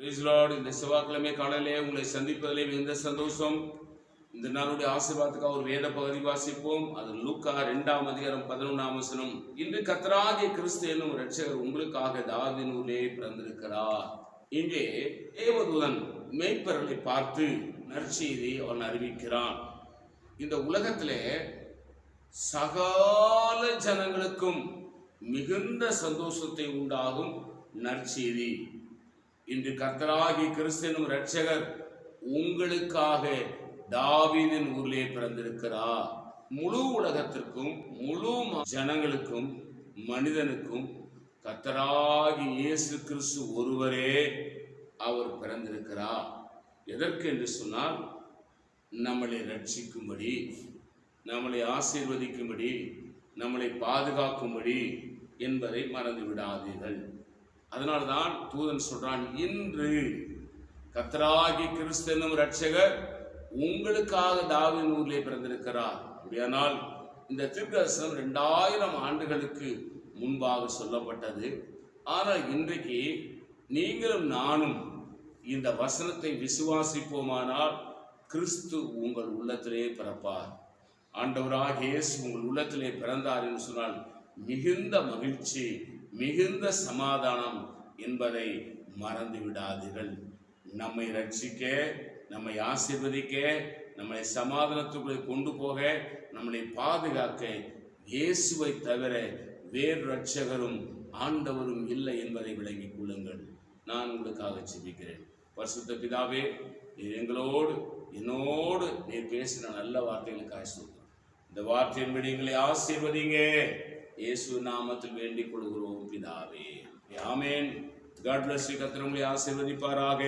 Praise the Lord. இந்த செவ்வாய்க்கிழமை காலையிலே உங்களை சந்திப்பதிலே மிகுந்த சந்தோஷம். இந்த நாளுடைய ஆசீர்வாதத்துக்காக ஒரு வேத பகுதி வாசிப்போம். அது லூக்கா 2:11. இன்று கர்த்தராகிய கிறிஸ்து என்னும் இரட்சகர் உங்களுக்காக தாவீதின் ஊரிலே பிறந்திருக்கிறார். இங்கே தேவதூதன் மேய்ப்பர்களை பார்த்து நற்செய்தி அவன் அறிவிக்கிறான். இந்த உலகத்திலே சகல ஜனங்களுக்கும் மிகுந்த சந்தோஷத்தை உண்டாகும் நற்செய்தி. இன்று கர்த்தராகிய கிறிஸ்து என்னும் இரட்சகர் உங்களுக்காக தாவீதின் ஊரிலே பிறந்திருக்கிறார். முழு உலகத்திற்கும் முழு ஜனங்களுக்கும் மனிதனுக்கும் கர்த்தராகிய இயேசு கிறிஸ்து ஒருவரே அவர் பிறந்திருக்கிறார். எதற்கு என்று சொன்னால், நம்மளை ரட்சிக்கும்படி, நம்மளை ஆசீர்வதிக்கும்படி, நம்மளை பாதுகாக்கும்படி என்பதை மறந்து விடாதீர்கள். அதனால்தான் தூதன் சொல்றான், இன்று கர்த்தராகிய கிறிஸ்து என்னும் இரட்சகர் உங்களுக்காக தாவீதின் ஊரிலே பிறந்திருக்கிறார். அப்படியானால் இந்த தீர்க்கதரிசனம் 2000 ஆண்டுகளுக்கு முன்பாக சொல்லப்பட்டது. ஆனால் இன்றைக்கு நீங்களும் நானும் இந்த வசனத்தை விசுவாசிப்போமானால் கிறிஸ்து உங்கள் உள்ளத்திலே பிறப்பார். ஆண்டவராகிய இயேசு உங்கள் உள்ளத்திலே பிறந்தார் என்று சொன்னால் மிகுந்த மகிழ்ச்சி, மிகுந்த சமாதானம் என்பதை மறந்து விடாதீர்கள். நம்மை ரட்சிக்க, நம்மை ஆசீர்வதிக்க, நம்மை சமாதானத்துக்குள்ளே கொண்டு போக, நம்மளை பாதுகாக்க இயேசுவை தவிர வேறு இரட்சகரும் ஆண்டவரும் இல்லை என்பதை விளங்கிக் கொள்ளுங்கள். நான் உங்களுக்காக ஜெபிக்கிறேன். பரிசுத்த பிதாவே, நீர் எங்களோடு என்னோடு நீர் பேசின நல்ல வார்த்தைகளுக்காக சொல்கிறேன். இந்த வார்த்தையின்படி எங்களை ஆசீர்வதிங்க. இயேசு நாமத்தில் வேண்டிக் கொள்கிறோம் பிதாவே. ஆமென். God bless you. கர்த்தர் உங்களை ஆசீர்வதிப்பாராக.